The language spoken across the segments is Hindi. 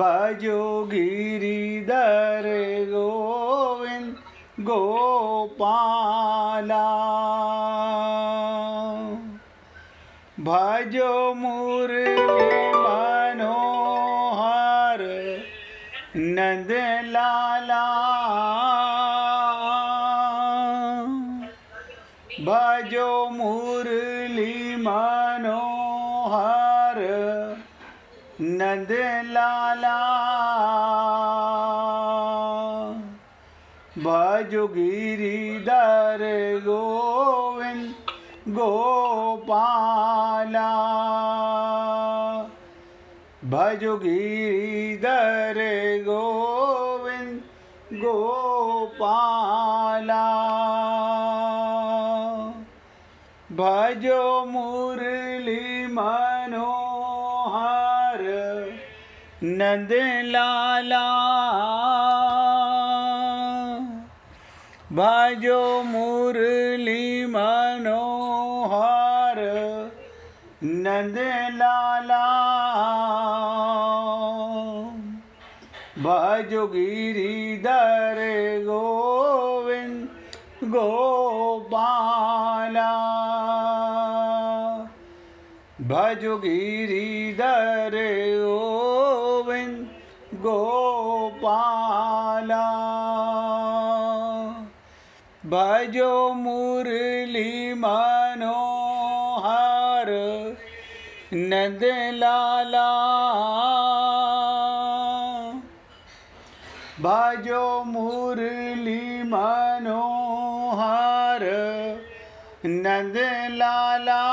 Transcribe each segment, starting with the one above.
भजो गिरिधर गोविंद गोपाला। भजो मुरली मनोहर नंद लाला। भजो मुरली मनोहर नंद लाला। भजो गिरिधर गोविंद गोपाला। भजो गिरिधर गोविंद गोपाला। भजो मुरली मनोहर नंद लाला। भजो मुरली मनोहर नंद लाला। भजो गिरिधर गोविंद गोपाला। भजो गिरिधर गोविंद गोपाला। भजो मुरली मनोहर नंद लाला। भजो मुरली मनोहर नंद लाला।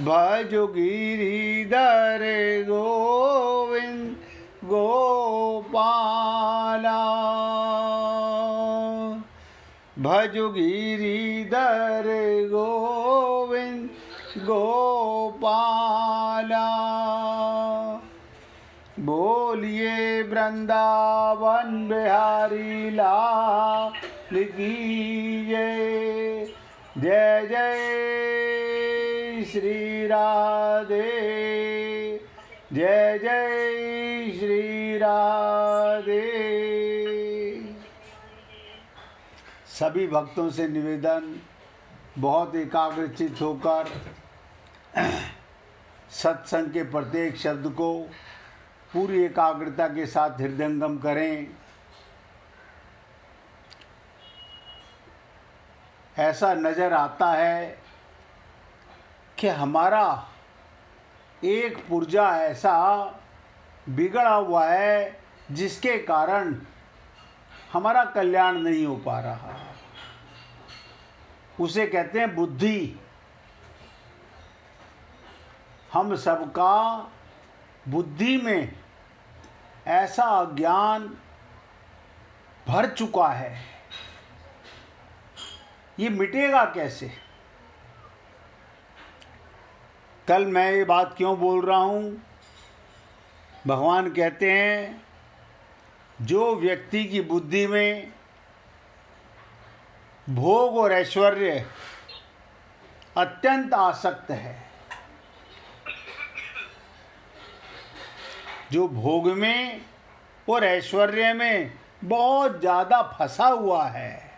भजो गिरिधर गोविंद गोपाला। भजो गिरिधर गोविंद गोपाला। बोलिए वृंदावन बिहारी लाल की जय। जय जय श्री राधे। जय जय श्री राधे। सभी भक्तों से निवेदन, बहुत एकाग्रचित होकर सत्संग के प्रत्येक शब्द को पूरी एकाग्रता के साथ हृदयंगम करें। ऐसा नज़र आता है कि हमारा एक पुर्जा ऐसा बिगड़ा हुआ है जिसके कारण हमारा कल्याण नहीं हो पा रहा। उसे कहते हैं बुद्धि। हम सबका बुद्धि में ऐसा अज्ञान भर चुका है, ये मिटेगा कैसे? कल मैं ये बात क्यों बोल रहा हूँ? भगवान कहते हैं जो व्यक्ति की बुद्धि में भोग और ऐश्वर्य अत्यंत आसक्त है, जो भोग में और ऐश्वर्य में बहुत ज़्यादा फंसा हुआ है,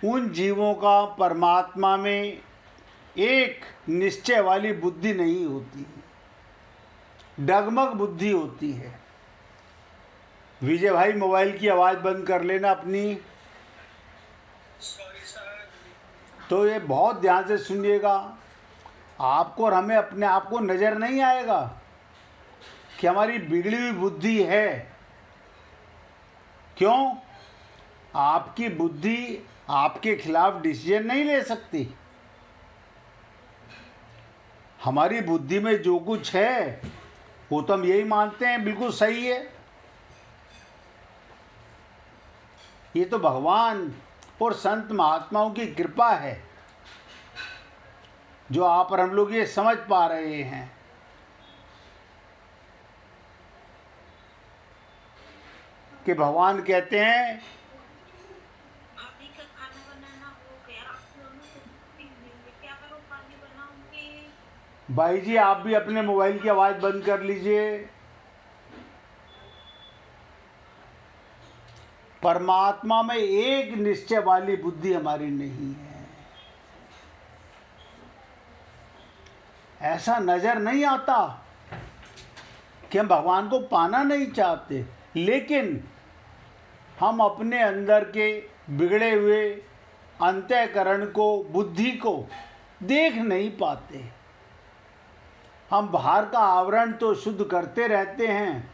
उन जीवों का परमात्मा में एक निश्चय वाली बुद्धि नहीं होती, डगमग बुद्धि होती है। विजय भाई मोबाइल की आवाज़ बंद कर लेना अपनी। तो ये बहुत ध्यान से सुनिएगा, आपको और हमें अपने आप को नज़र नहीं आएगा कि हमारी बिगड़ी हुई बुद्धि है। क्यों? आपकी बुद्धि आपके खिलाफ डिसीजन नहीं ले सकती। हमारी बुद्धि में जो कुछ है वो तो हम यही मानते हैं बिल्कुल सही है। ये तो भगवान और संत महात्माओं की कृपा है जो आप और हम लोग ये समझ पा रहे हैं। कि भगवान कहते हैं भाई जी आप भी अपने मोबाइल की आवाज़ बंद कर लीजिए। परमात्मा में एक निश्चय वाली बुद्धि हमारी नहीं है। ऐसा नजर नहीं आता कि हम भगवान को पाना नहीं चाहते, लेकिन हम अपने अंदर के बिगड़े हुए अंतःकरण को, बुद्धि को देख नहीं पाते। हम बाहर का आवरण तो शुद्ध करते रहते हैं,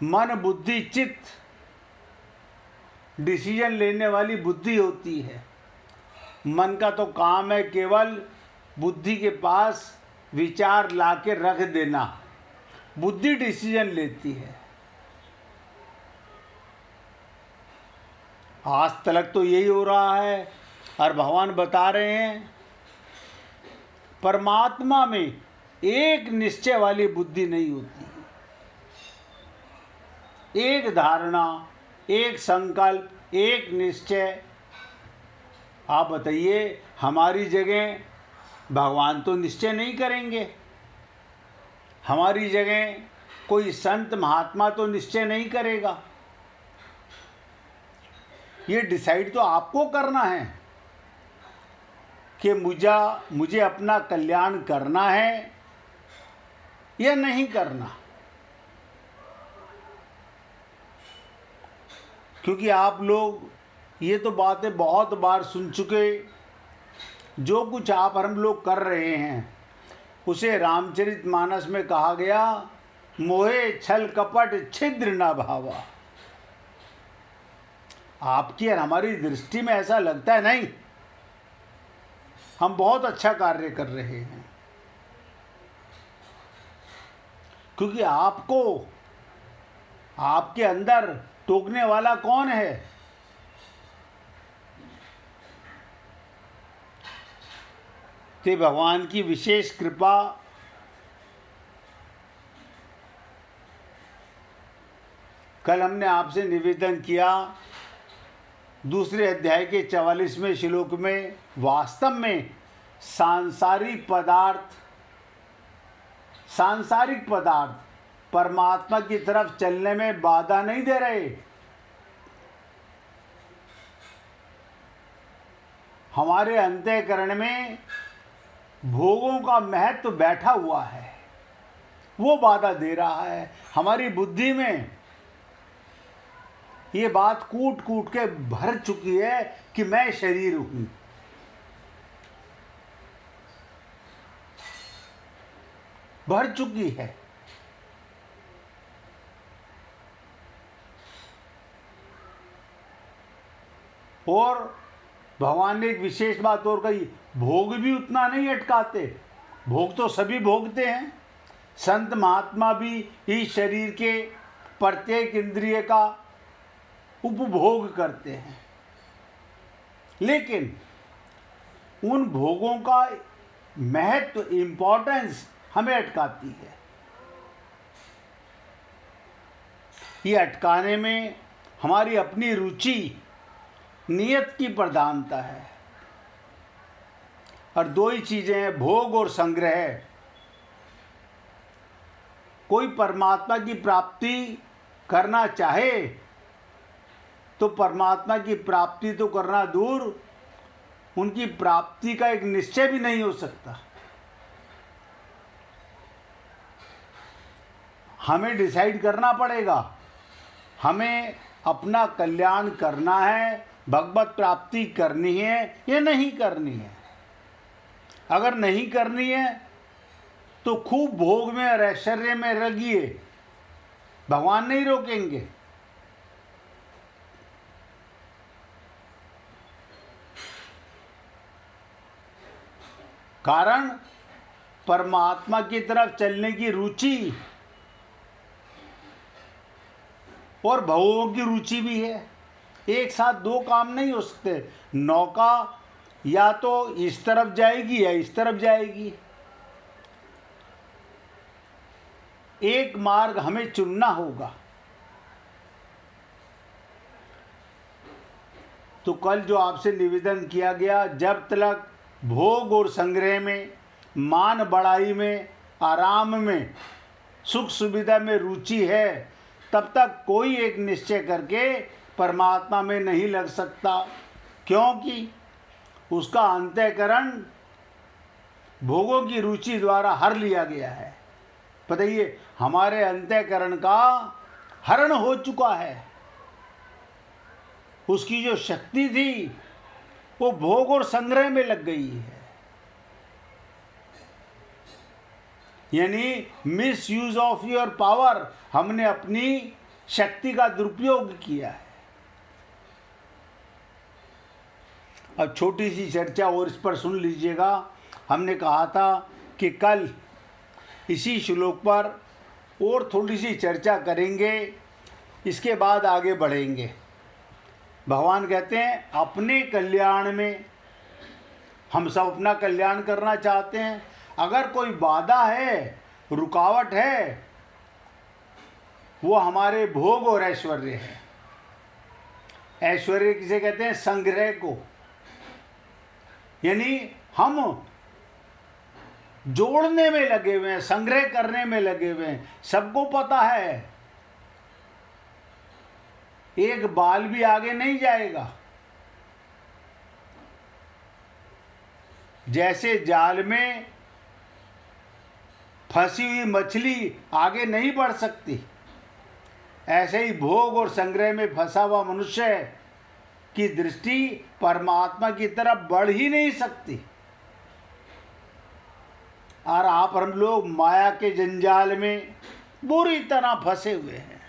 मन बुद्धि चित्त डिसीजन लेने वाली बुद्धि होती है। मन का तो काम है केवल बुद्धि के पास विचार लाके रख देना, बुद्धि डिसीजन लेती है। आज तक तो यही हो रहा है, और भगवान बता रहे हैं परमात्मा में एक निश्चय वाली बुद्धि नहीं होती। एक धारणा, एक संकल्प, एक निश्चय। आप बताइए, हमारी जगह भगवान तो निश्चय नहीं करेंगे, हमारी जगह कोई संत महात्मा तो निश्चय नहीं करेगा। ये डिसाइड तो आपको करना है कि मुझे अपना कल्याण करना है या नहीं करना। क्योंकि आप लोग ये तो बातें बहुत बार सुन चुके, जो कुछ आप हम लोग कर रहे हैं उसे रामचरितमानस में कहा गया, मोहे छल कपट छिद्र न भावा। आपकी और हमारी दृष्टि में ऐसा लगता है नहीं, हम बहुत अच्छा कार्य कर रहे हैं, क्योंकि आपको आपके अंदर टोकने वाला कौन है? ते भगवान की विशेष कृपा कल हमने आपसे निवेदन किया, दूसरे अध्याय के 44वें श्लोक में वास्तव में सांसारिक पदार्थ परमात्मा की तरफ चलने में बाधा नहीं दे रहे। हमारे अंतःकरण में भोगों का महत्व बैठा हुआ है, वो बाधा दे रहा है। हमारी बुद्धि में ये बात कूट कूट के भर चुकी है कि मैं शरीर हूं। भर चुकी है। और भगवान ने एक विशेष बात और कही, भोग भी उतना नहीं अटकाते। भोग तो सभी भोगते हैं, संत महात्मा भी इस शरीर के प्रत्येक इंद्रिय का उपभोग करते हैं, लेकिन उन भोगों का महत्व, इंपॉर्टेंस हमें अटकाती है। ये अटकाने में हमारी अपनी रुचि, नियत की प्रधानता है। और दो ही चीजें हैं, भोग और संग्रह। कोई परमात्मा की प्राप्ति करना चाहे तो परमात्मा की प्राप्ति तो करना दूर, उनकी प्राप्ति का एक निश्चय भी नहीं हो सकता। हमें डिसाइड करना पड़ेगा, हमें अपना कल्याण करना है, भगवत प्राप्ति करनी है या नहीं करनी है। अगर नहीं करनी है तो खूब भोग में और ऐश्वर्य में रहिए, भगवान नहीं रोकेंगे। कारण परमात्मा की तरफ चलने की रुचि और भवों की रुचि भी है। एक साथ दो काम नहीं हो सकते। नौका या तो इस तरफ जाएगी या इस तरफ जाएगी, एक मार्ग हमें चुनना होगा। तो कल जो आपसे निवेदन किया गया, जब तक भोग और संग्रह में, मान बढ़ाई में, आराम में, सुख सुविधा में रुचि है, तब तक कोई एक निश्चय करके परमात्मा में नहीं लग सकता, क्योंकि उसका अंतःकरण भोगों की रुचि द्वारा हर लिया गया है। बताइए, हमारे अंतःकरण का हरण हो चुका है। उसकी जो शक्ति थी वो भोग और संग्रह में लग गई है, यानी miss use of your power, हमने अपनी शक्ति का दुरुपयोग किया है। अब छोटी सी चर्चा और इस पर सुन लीजिएगा। हमने कहा था कि कल इसी श्लोक पर और थोड़ी सी चर्चा करेंगे, इसके बाद आगे बढ़ेंगे। भगवान कहते हैं अपने कल्याण में, हम सब अपना कल्याण करना चाहते हैं। अगर कोई बाधा है, रुकावट है, वो हमारे भोग और ऐश्वर्य है। ऐश्वर्य किसे कहते हैं? संग्रह को, यानी हम जोड़ने में लगे हुए हैं, संग्रह करने में लगे हुए हैं। सबको पता है एक बाल भी आगे नहीं जाएगा। जैसे जाल में फंसी हुई मछली आगे नहीं बढ़ सकती, ऐसे ही भोग और संग्रह में फंसा हुआ मनुष्य की दृष्टि परमात्मा की तरफ बढ़ ही नहीं सकती। और आप हम लोग माया के जंजाल में बुरी तरह फंसे हुए हैं।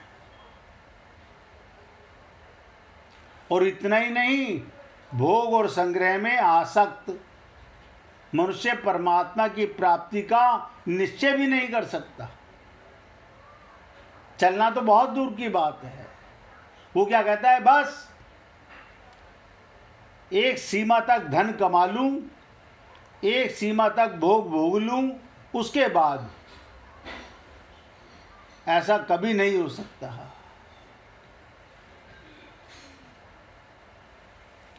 और इतना ही नहीं, भोग और संग्रह में आसक्त मनुष्य परमात्मा की प्राप्ति का निश्चय भी नहीं कर सकता। चलना तो बहुत दूर की बात है। वो क्या कहता है? बस एक सीमा तक धन कमा लूं, एक सीमा तक भोग भोग लूं, उसके बाद ऐसा कभी नहीं हो सकता।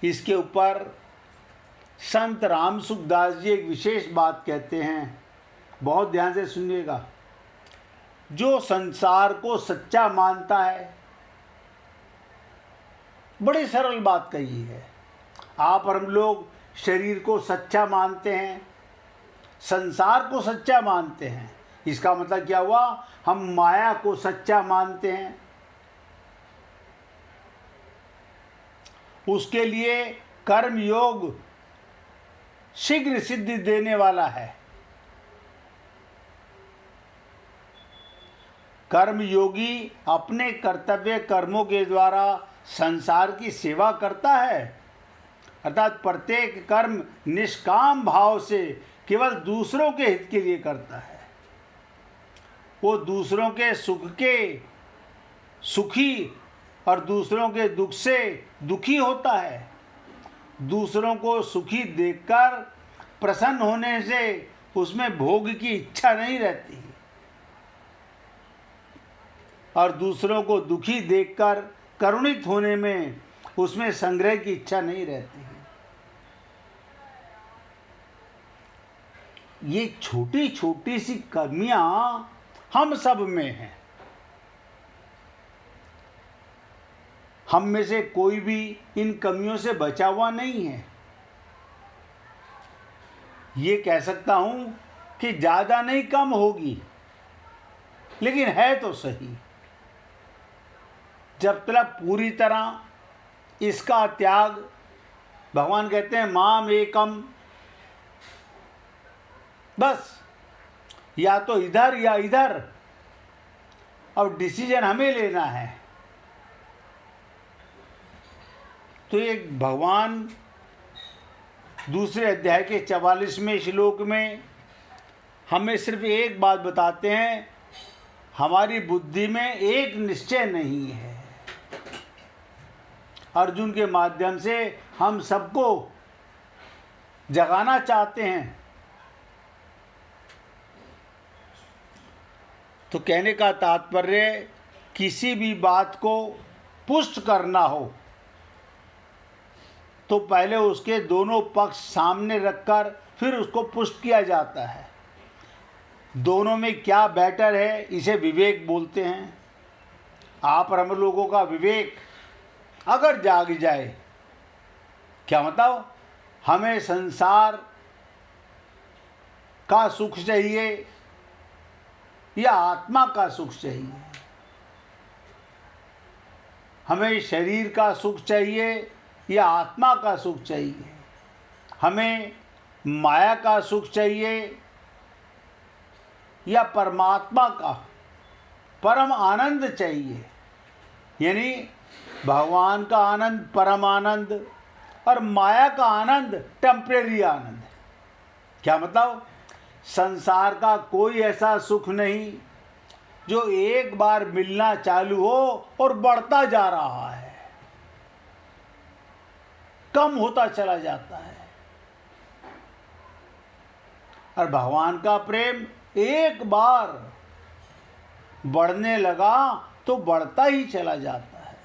इसके ऊपर संत राम सुखदास जी एक विशेष बात कहते हैं, बहुत ध्यान से सुनिएगा। जो संसार को सच्चा मानता है, बड़ी सरल बात कही है। आप और हम लोग शरीर को सच्चा मानते हैं, संसार को सच्चा मानते हैं। इसका मतलब क्या हुआ? हम माया को सच्चा मानते हैं। उसके लिए कर्म योग शीघ्र सिद्धि देने वाला है। कर्म योगी अपने कर्तव्य कर्मों के द्वारा संसार की सेवा करता है, अर्थात प्रत्येक कर्म निष्काम भाव से केवल दूसरों के हित के लिए करता है। वो दूसरों के सुख के सुखी और दूसरों के दुख से दुखी होता है। दूसरों को सुखी देखकर प्रसन्न होने से उसमें भोग की इच्छा नहीं रहती, और दूसरों को दुखी देखकर करुणित होने में उसमें संग्रह की इच्छा नहीं रहती। ये छोटी छोटी सी कमियां हम सब में हैं। हम में से कोई भी इन कमियों से बचा हुआ नहीं है। ये कह सकता हूं कि ज़्यादा नहीं, कम होगी, लेकिन है तो सही। जब तक पूरी तरह इसका त्याग, भगवान कहते हैं माम एकम, बस या तो इधर या इधर, अब डिसीजन हमें लेना है। तो एक भगवान दूसरे अध्याय के 44वें श्लोक में हमें सिर्फ एक बात बताते हैं, हमारी बुद्धि में एक निश्चय नहीं है। अर्जुन के माध्यम से हम सबको जगाना चाहते हैं। तो कहने का तात्पर्य, किसी भी बात को पुष्ट करना हो तो पहले उसके दोनों पक्ष सामने रखकर फिर उसको पुष्ट किया जाता है। दोनों में क्या बेटर है, इसे विवेक बोलते हैं। आप और हम लोगों का विवेक अगर जाग जाए, क्या मतलब, हमें संसार का सुख चाहिए या आत्मा का सुख चाहिए, हमें शरीर का सुख चाहिए या आत्मा का सुख चाहिए, हमें माया का सुख चाहिए या परमात्मा का परम आनंद चाहिए। यानी भगवान का आनंद परम आनंद और माया का आनंद टेम्परेरी आनंद। क्या मतलब, संसार का कोई ऐसा सुख नहीं जो एक बार मिलना चालू हो और बढ़ता जा रहा है, कम होता चला जाता है। और भगवान का प्रेम एक बार बढ़ने लगा तो बढ़ता ही चला जाता है।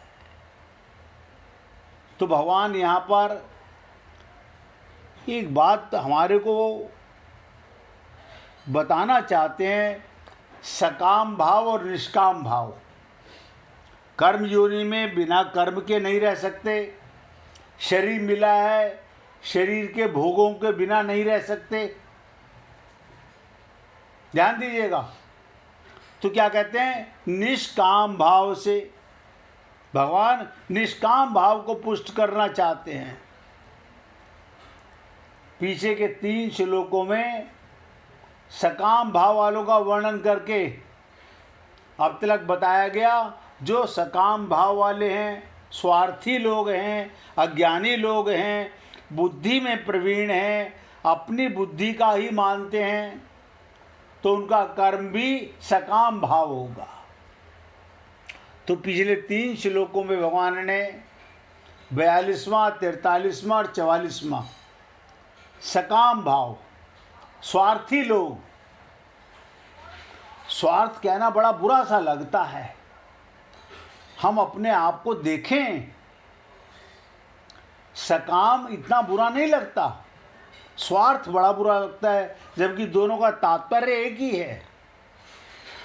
तो भगवान यहाँ पर एक बात हमारे को बताना चाहते हैं, सकाम भाव और निष्काम भाव। कर्म योनि में बिना कर्म के नहीं रह सकते, शरीर मिला है, शरीर के भोगों के बिना नहीं रह सकते। ध्यान दीजिएगा। तो क्या कहते हैं, निष्काम भाव से। भगवान निष्काम भाव को पुष्ट करना चाहते हैं। पीछे के 3 श्लोकों में सकाम भाव वालों का वर्णन करके अब तक बताया गया। जो सकाम भाव वाले हैं, स्वार्थी लोग हैं, अज्ञानी लोग हैं, बुद्धि में प्रवीण हैं, अपनी बुद्धि का ही मानते हैं, तो उनका कर्म भी सकाम भाव होगा। तो पिछले 3 श्लोकों में भगवान ने 42वां, 43वां और 44वां सकाम भाव, स्वार्थी लोग। स्वार्थ कहना बड़ा बुरा सा लगता है। हम अपने आप को देखें, सकाम इतना बुरा नहीं लगता, स्वार्थ बड़ा बुरा लगता है, जबकि दोनों का तात्पर्य एक ही है।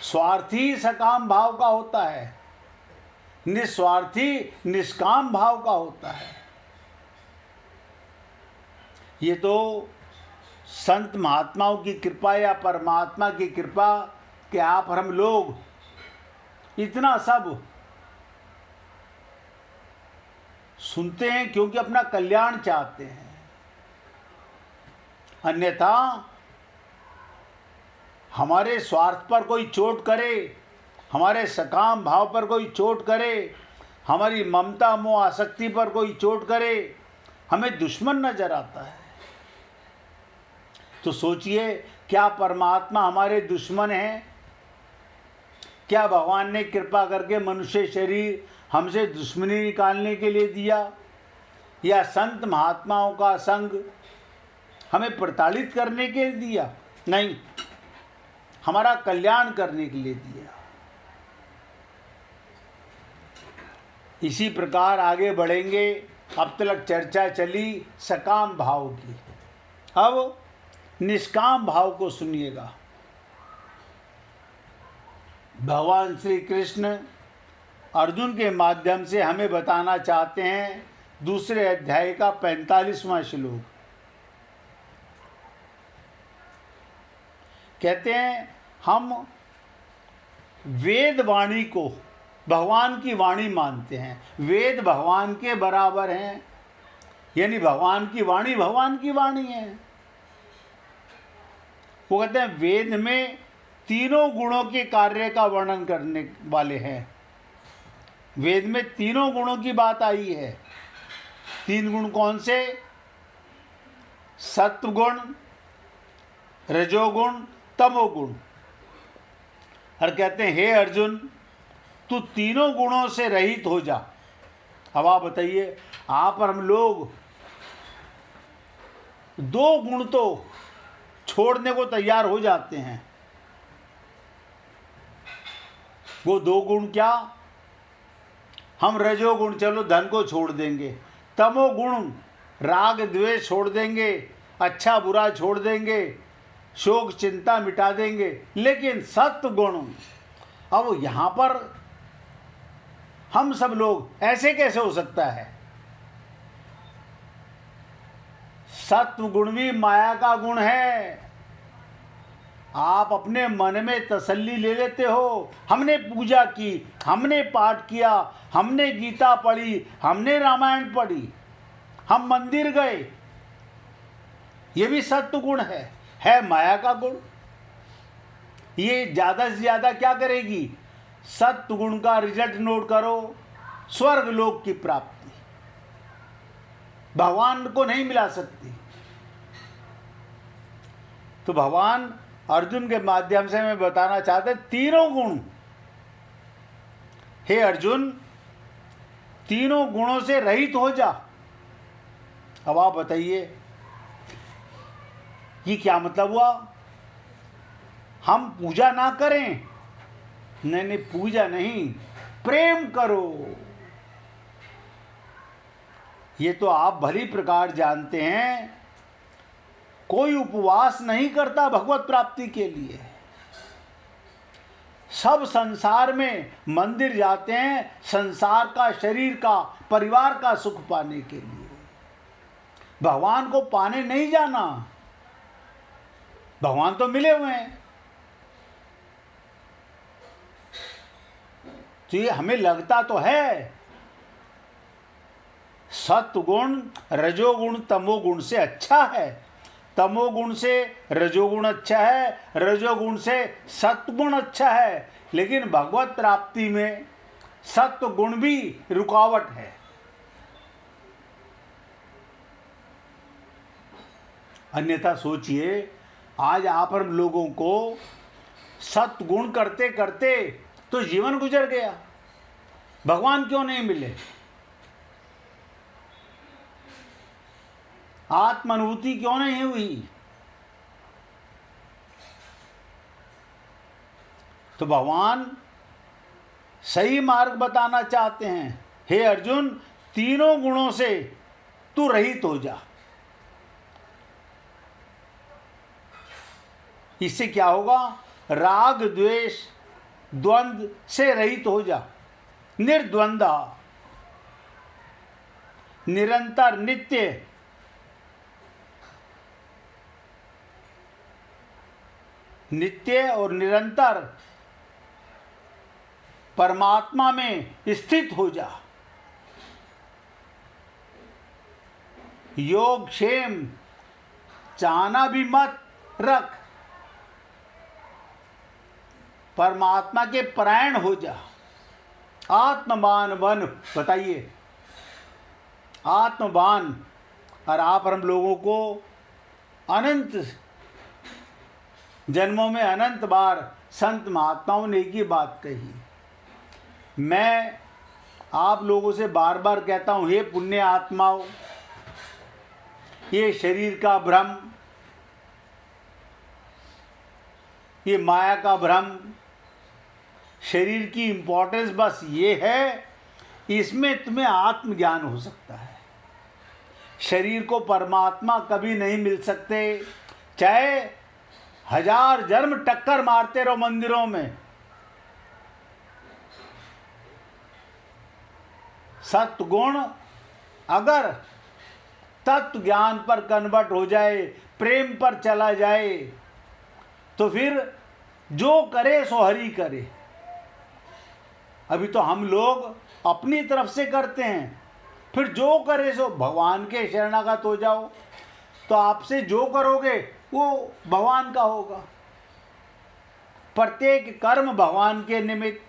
स्वार्थी सकाम भाव का होता है, निस्वार्थी निष्काम भाव का होता है। ये तो संत महात्माओं की कृपा या परमात्मा की कृपा कि आप और हम लोग इतना सब सुनते हैं क्योंकि अपना कल्याण चाहते हैं। अन्यथा हमारे स्वार्थ पर कोई चोट करे, हमारे सकाम भाव पर कोई चोट करे, हमारी ममता मोह आसक्ति पर कोई चोट करे, हमें दुश्मन नजर आता है। तो सोचिए, क्या परमात्मा हमारे दुश्मन हैं? क्या भगवान ने कृपा करके मनुष्य शरीर हमसे दुश्मनी निकालने के लिए दिया, या संत महात्माओं का संग हमें प्रताड़ित करने के लिए दिया? नहीं, हमारा कल्याण करने के लिए दिया। इसी प्रकार आगे बढ़ेंगे। अब तक चर्चा चली सकाम भाव की, अब निष्काम भाव को सुनिएगा। भगवान श्री कृष्ण अर्जुन के माध्यम से हमें बताना चाहते हैं, 2 अध्याय का 45वां श्लोक। कहते हैं, हम वेद वाणी को भगवान की वाणी मानते हैं। वेद भगवान के बराबर हैं, यानी भगवान की वाणी है। वो कहते हैं वेद में तीनों गुणों के कार्य का वर्णन करने वाले हैं। वेद में तीनों गुणों की बात आई है। 3 गुण कौन से? सत्वगुण, रजोगुण, तमोगुण। और कहते हैं, हे अर्जुन, तू तीनों गुणों से रहित हो जा। अब आप बताइए, आप और हम लोग 2 गुण तो छोड़ने को तैयार हो जाते हैं। वो 2 गुण क्या? हम रजोगुण, चलो धन को छोड़ देंगे। तमोगुण राग द्वेष छोड़ देंगे, अच्छा बुरा छोड़ देंगे, शोक चिंता मिटा देंगे, लेकिन सत्व गुण, अब यहाँ पर हम सब लोग ऐसे कैसे हो सकता है? सत्व गुण भी माया का गुण है। आप अपने मन में तसल्ली ले लेते हो, हमने पूजा की, हमने पाठ किया, हमने गीता पढ़ी, हमने रामायण पढ़ी, हम मंदिर गए, ये भी सत्व गुण है माया का गुण। ये ज़्यादा से ज़्यादा क्या करेगी? सत्व गुण का रिजल्ट नोट करो, स्वर्ग लोक की प्राप्ति, भगवान को नहीं मिला सकती। तो भगवान अर्जुन के माध्यम से मैं बताना चाहते तीनों गुण, हे अर्जुन तीनों गुणों से रहित हो जा। अब आप बताइए ये क्या मतलब हुआ? हम पूजा ना करें? नहीं, पूजा नहीं, प्रेम करो। ये तो आप भली प्रकार जानते हैं, कोई उपवास नहीं करता भगवत प्राप्ति के लिए। सब संसार में मंदिर जाते हैं संसार का, शरीर का, परिवार का सुख पाने के लिए, भगवान को पाने नहीं जाना। भगवान तो मिले हुए हैं। तो ये हमें लगता तो है सत्वगुण रजोगुण तमोगुण से अच्छा है, तमोगुण से रजोगुण अच्छा है, रजोगुण से सत्वगुण अच्छा है, लेकिन भगवत प्राप्ति में सत्वगुण भी रुकावट है। अन्यथा सोचिए, आज आप हम लोगों को सत्गुण करते करते तो जीवन गुजर गया, भगवान क्यों नहीं मिले? आत्मानुभूति क्यों नहीं हुई? तो भगवान सही मार्ग बताना चाहते हैं, हे अर्जुन तीनों गुणों से तू रहित हो जा। इससे क्या होगा? राग द्वेष द्वंद्व से रहित हो जा, निर्द्वंदा, निरंतर नित्य नित्य और निरंतर परमात्मा में स्थित हो जा। योग क्षेम चाहना भी मत रख, परमात्मा के परायण हो जा, आत्मवान बन। बताइए, आत्मवान। और आप हम लोगों को अनंत जन्मों में अनंत बार संत महात्माओं ने एक ही बात कही। मैं आप लोगों से बार बार कहता हूँ, हे पुण्य आत्माओं, ये शरीर का भ्रम, ये माया का भ्रम, शरीर की इम्पोर्टेंस बस ये है, इसमें तुम्हें आत्मज्ञान हो सकता है। शरीर को परमात्मा कभी नहीं मिल सकते, चाहे 1000 जन्म टक्कर मारते रहो मंदिरों में। सत्गुण अगर तत्व ज्ञान पर कन्वर्ट हो जाए, प्रेम पर चला जाए, तो फिर जो करे सो हरि करे। अभी तो हम लोग अपनी तरफ से करते हैं, फिर जो करे सो भगवान के शरणागत हो जाओ, तो आपसे जो करोगे वो भगवान का होगा। प्रत्येक कर्म भगवान के निमित्त,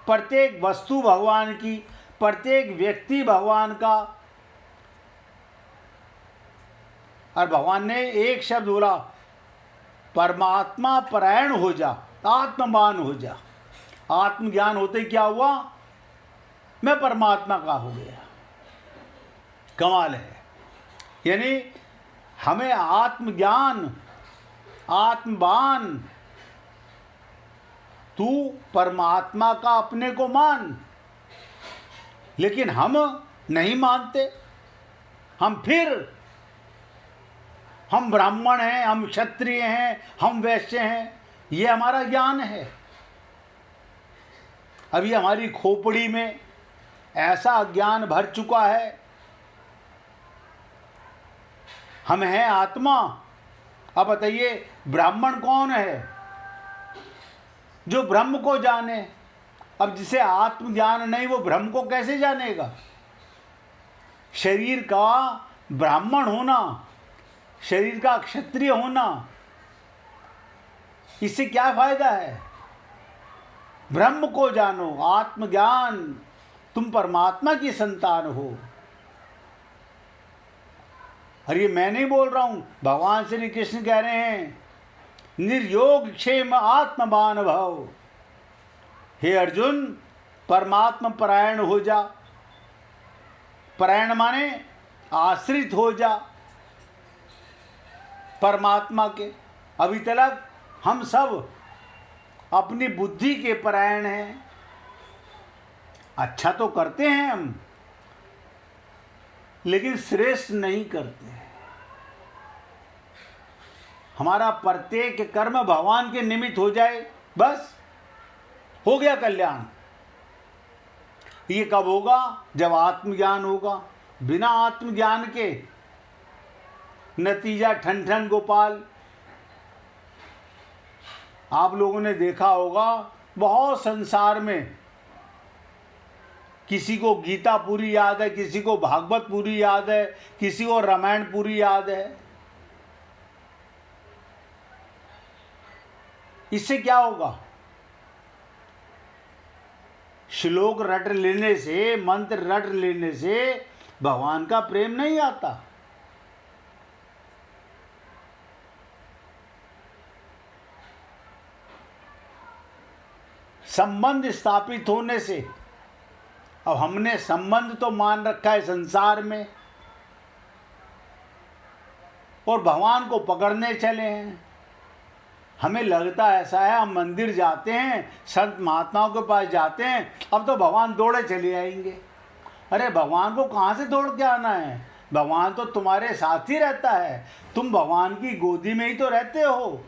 प्रत्येक वस्तु भगवान की, प्रत्येक व्यक्ति भगवान का। और भगवान ने एक शब्द बोला, परमात्मा परायण हो जा, आत्मवान हो जा। आत्मज्ञान होते क्या हुआ? मैं परमात्मा का हो गया। कमाल है। यानी हमें आत्मज्ञान, आत्मवान, तू परमात्मा का अपने को मान, लेकिन हम नहीं मानते। हम ब्राह्मण हैं, हम क्षत्रिय हैं, हम वैश्य हैं, ये हमारा ज्ञान है। अभी हमारी खोपड़ी में ऐसा ज्ञान भर चुका है। हम हैं आत्मा। अब बताइए, ब्राह्मण कौन है? जो ब्रह्म को जाने। अब जिसे आत्मज्ञान नहीं, वो ब्रह्म को कैसे जानेगा? शरीर का ब्राह्मण होना, शरीर का क्षत्रिय होना, इससे क्या फायदा है? ब्रह्म को जानो, आत्मज्ञान, तुम परमात्मा की संतान हो। और ये मैं नहीं बोल रहा हूं, भगवान श्री कृष्ण कह रहे हैं, निर्योग क्षेम आत्मवान भव। हे अर्जुन, परमात्मा परायण हो जा। परायण माने आश्रित हो जा परमात्मा के। अभी तक हम सब अपनी बुद्धि के परायण हैं। अच्छा तो करते हैं हम, लेकिन श्रेष्ठ नहीं करते। हमारा प्रत्येक कर्म भगवान के निमित्त हो जाए, बस हो गया कल्याण। ये कब होगा? जब आत्मज्ञान होगा। बिना आत्मज्ञान के नतीजा ठन ठन गोपाल। आप लोगों ने देखा होगा, बहुत संसार में किसी को गीता पूरी याद है, किसी को भागवत पूरी याद है, किसी को रामायण पूरी याद है। इससे क्या होगा? श्लोक रट लेने से, मंत्र रट लेने से भगवान का प्रेम नहीं आता। संबंध स्थापित होने से, अब हमने संबंध तो मान रखा है संसार में, और भगवान को पकड़ने चले हैं। हमें लगता ऐसा है, हम मंदिर जाते हैं, संत महात्माओं के पास जाते हैं, अब तो भगवान दौड़े चले आएंगे। अरे भगवान को कहाँ से दौड़ के आना है? भगवान तो तुम्हारे साथ ही रहता है। तुम भगवान की गोदी में ही तो रहते हो।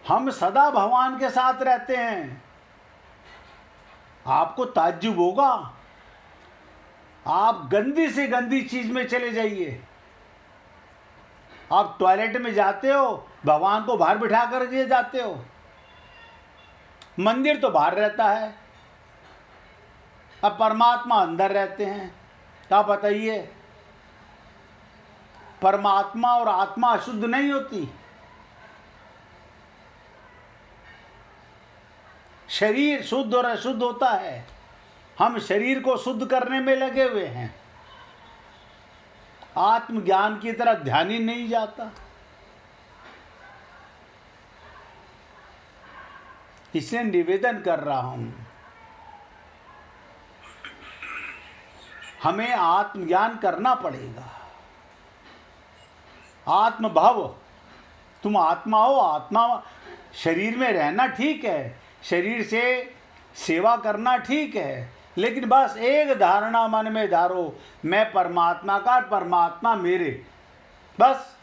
हम सदा भगवान के साथ रहते हैं। आपको ताज्जुब होगा, आप गंदी से गंदी चीज में चले जाइए। आप टॉयलेट में जाते हो, भगवान को बाहर बिठा कर के जाते हो। मंदिर तो बाहर रहता है, अब परमात्मा अंदर रहते हैं। क्या बताइए, परमात्मा और आत्मा अशुद्ध नहीं होती। शरीर शुद्ध और अशुद्ध होता है। हम शरीर को शुद्ध करने में लगे हुए हैं, आत्मज्ञान की तरफ ध्यान ही नहीं जाता। इसलिए निवेदन कर रहा हूं, हमें आत्मज्ञान करना पड़ेगा। आत्मभाव, तुम आत्मा हो। आत्मा, शरीर में रहना ठीक है, शरीर से सेवा करना ठीक है, लेकिन बस एक धारणा मन में धारो, मैं परमात्मा का, परमात्मा मेरे। बस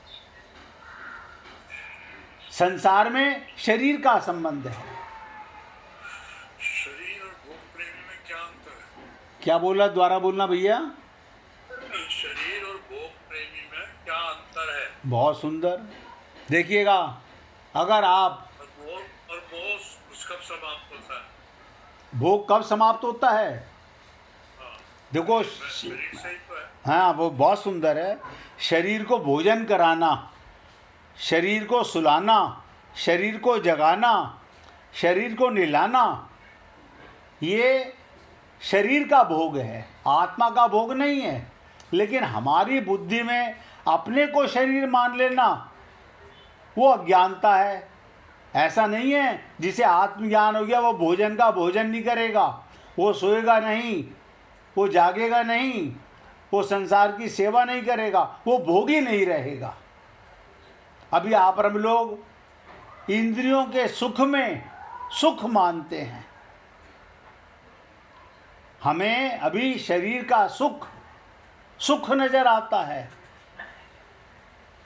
संसार में शरीर का संबंध है। शरीर और भोग प्रेमी में क्या अंतर है? क्या बोला? दोबारा बोलना भैया। शरीर और भोग प्रेमी में क्या अंतर है? बहुत सुंदर। देखिएगा, अगर आप और भोग कब समाप्त होता है? भोग कब समाप्त होता है? देखो, शरीर से ही तो है। हाँ, वो बहुत सुंदर है। शरीर को भोजन कराना, शरीर को सुलाना, शरीर को जगाना, शरीर को नहलाना, ये शरीर का भोग है, आत्मा का भोग नहीं है। लेकिन हमारी बुद्धि में अपने को शरीर मान लेना, वो अज्ञानता है। ऐसा नहीं है, जिसे आत्मज्ञान हो गया वो भोजन का भोजन नहीं करेगा, वो सोएगा नहीं, वो जागेगा नहीं, वो संसार की सेवा नहीं करेगा, वो भोगी नहीं रहेगा। अभी आप हम लोग इंद्रियों के सुख में सुख मानते हैं। हमें अभी शरीर का सुख सुख नजर आता है।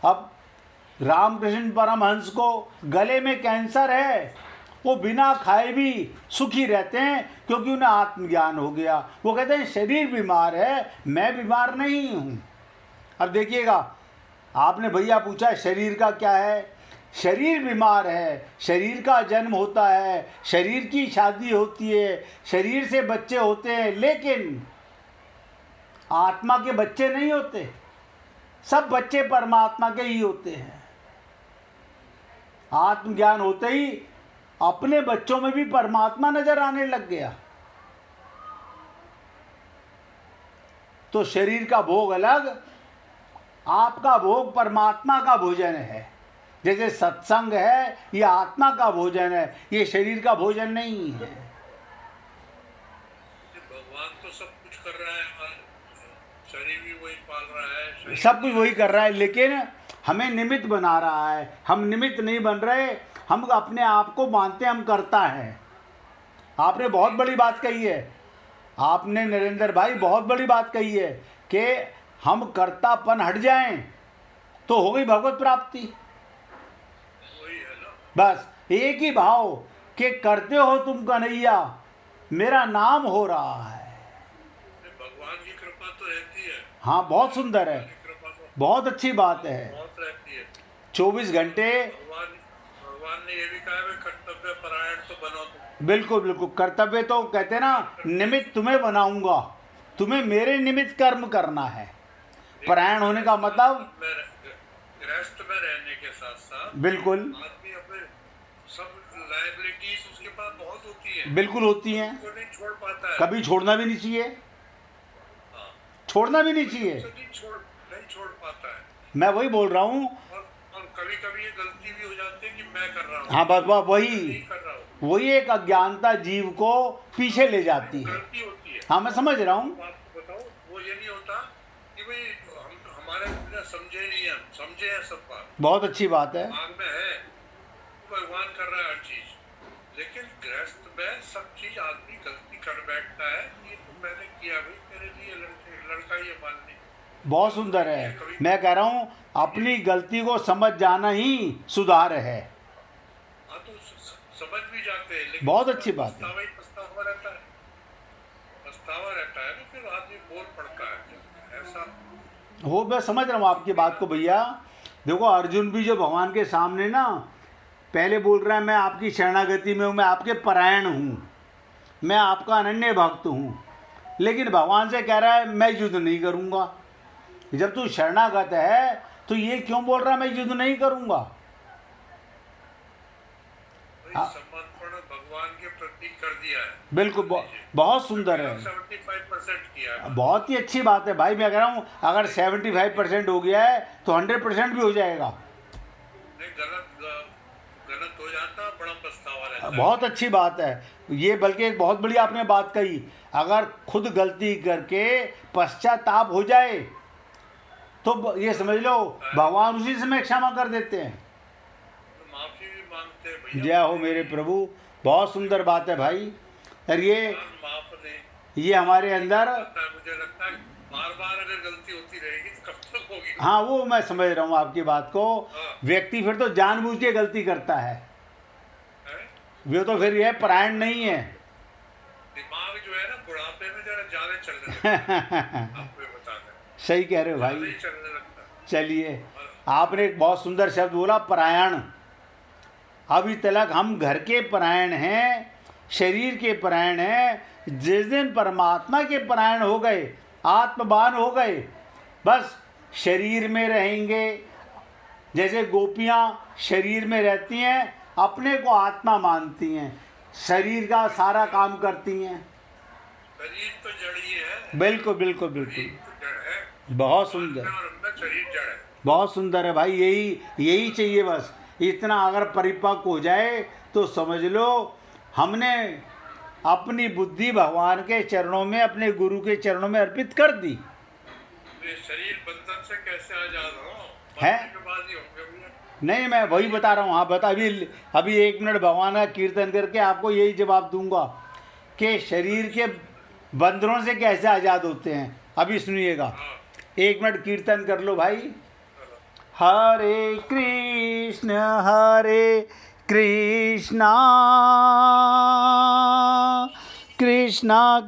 अब रामकृष्ण परमहंस को गले में कैंसर है, वो बिना खाए भी सुखी रहते हैं क्योंकि उन्हें आत्मज्ञान हो गया। वो कहते हैं शरीर बीमार है, मैं बीमार नहीं हूँ। अब देखिएगा, आपने भैया पूछा शरीर का क्या है। शरीर बीमार है, शरीर का जन्म होता है, शरीर की शादी होती है, शरीर से बच्चे होते हैं, लेकिन आत्मा के बच्चे नहीं होते। सब बच्चे परमात्मा के ही होते हैं। आत्मज्ञान होते ही अपने बच्चों में भी परमात्मा नजर आने लग गया। तो शरीर का भोग अलग, आपका भोग परमात्मा का भोजन है। जैसे सत्संग है, ये आत्मा का भोजन है, ये शरीर का भोजन नहीं है। भगवान तो सब कुछ कर रहा है, शरीर भी वही पाल रहा है, सब कुछ वही कर रहा है, लेकिन हमें निमित्त बना रहा है। हम निमित्त नहीं बन रहे, हम अपने आप को मानते हम करता है। आपने बहुत बड़ी बात कही है, आपने नरेंद्र भाई बहुत बड़ी बात कही है कि हम कर्तापन हट जाएं तो हो गई भगवत प्राप्ति। वही है ना। बस एक ही भाव कि करते हो तुम कन्हैया, मेरा नाम हो रहा है। भगवान की कृपा तो रहती है। हाँ, बहुत सुंदर है, कृपा तो बहुत अच्छी बात है। बहुत रहती है। 24 घंटे भगवान ने ये भी कहा है, कर्तव्य परायण तो बनो तुम। बिल्कुल बिल्कुल, कर्तव्य तो कहते हैं ना, निमित्त तुम्हें बनाऊंगा, तुम्हें मेरे निमित्त कर्म करना है। परायण होने का मतलब गृहस्थ में रहने के साथ साथ बिल्कुल आदमी अपने सब लायबिलिटीज उसके पास बहुत होती है, बिल्कुल होती हैं, वो नहीं छोड़ पाता है। कभी छोड़ना भी नहीं चाहिए, हाँ, छोड़ना भी नहीं चाहिए। नहीं छोड़ पाता है। मैं वही बोल रहा हूँ। और कभी कभी ये गलती भी हो जाती है कि मैं कर रहा हूँ। हाँ, बस नहीं वही कर रहा हूँ, वही एक अज्ञानता जीव को पीछे ले जाती है। गलती होती है। हाँ, मैं समझ रहा हूँ। आपको बताओ, वो ये नहीं होता कि भाई हमारे बिना समझे नहीं है, हम समझे हैं सब बात, बहुत अच्छी बात है। दिमाग में है, भगवान कर रहा है हर चीज, लेकिन गृहस्थ में सब चीज आदमी गलती कर बैठता है। ये तो मैंने किया भाई, मेरे लिए लड़का ये मान ली। बहुत सुंदर है। मैं कह रहा हूँ अपनी गलती को समझ जाना ही सुधार है। हाँ, तो समझ भी जाते हैं, लेकिन बहुत अच्छी बात है। पछतावा ही पछतावा रहता है, पछतावा रहता है ना, फिर आदमी बोल पड़ता है ऐसा। वो मैं समझ रहा हूँ आपकी बात को भैया। देखो, अर्जुन भी जो भगवान के सामने ना पहले बोल रहा है, मैं आपकी शरणागति में हूँ, मैं आपके परायण हूँ, मैं आपका अनन्य भक्त हूँ, लेकिन भगवान से कह रहा है मैं युद्ध नहीं करूँगा। जब तू शरणागत है तो ये क्यों बोल रहा है मैं युद्ध नहीं करूँगा? समर्पण भगवान के प्रति कर दिया है। बिल्कुल, बहुत सुंदर है, 75% किया है। बहुत ही अच्छी बात है भाई। मैं कह रहा हूँ अगर 75% हो गया है तो 100% भी हो जाएगा। नहीं, गलत हो जाता, बड़ा पछतावा रहता है। बहुत अच्छी बात है ये, बल्कि एक बहुत बड़ी आपने बात कही। अगर खुद गलती करके पश्चाताप हो जाए तो ये समझ लो भगवान उसी समय क्षमा कर देते हैं। माफी भी मांगते हैं भैया। जय हो मेरे प्रभु, बहुत सुंदर बात है भाई। और माफ दे, ये हमारे अंदर, मुझे लगता है बार बार अगर गलती होती रहेगी तो कब तक होगी। हाँ वो मैं समझ रहा हूँ आपकी बात को। हाँ। व्यक्ति फिर तो जानबूझ के गलती करता है, वो तो फिर यह परायण नहीं है। दिमाग जो है ना बुढ़ापे में जरा ज्यादा चलने लगता है। आपको ये बता दें, सही कह रहे हो ज्यादा भाई। ही चलने लगता है। चलिए, आपने एक बहुत सुंदर शब्द बोला, परायण। अभी तक हम घर के परायण हैं, शरीर के परायण हैं। जिस दिन परमात्मा के परायण हो गए, आत्मवान हो गए, बस शरीर में रहेंगे। जैसे गोपियाँ शरीर में रहती हैं, अपने को आत्मा मानती हैं, शरीर का सारा काम करती हैं। शरीर तो जड़ ही है। बिल्कुल बिल्कुल बिल्कुल, शरीर तो जड़ है। बहुत सुंदर, और अंदर शरीर जड़ है। बहुत सुंदर है भाई। यही चाहिए बस। इतना अगर परिपक्व हो जाए तो समझ लो हमने अपनी बुद्धि भगवान के चरणों में, अपने गुरु के चरणों में अर्पित कर दी। तो ये शरीर बंधन से कैसे आजाद हो? है? मरने के बाद ही होंगे भैया। नहीं, मैं वही बता रहा हूँ। हाँ बता, अभी 1 मिनट भगवान का कीर्तन करके आपको यही जवाब दूंगा कि शरीर के बंदरों से कैसे आज़ाद होते हैं, अभी सुनिएगा। हाँ 1 मिनट कीर्तन कर लो भाई। चलो। हरे कृष्णा कृष्णा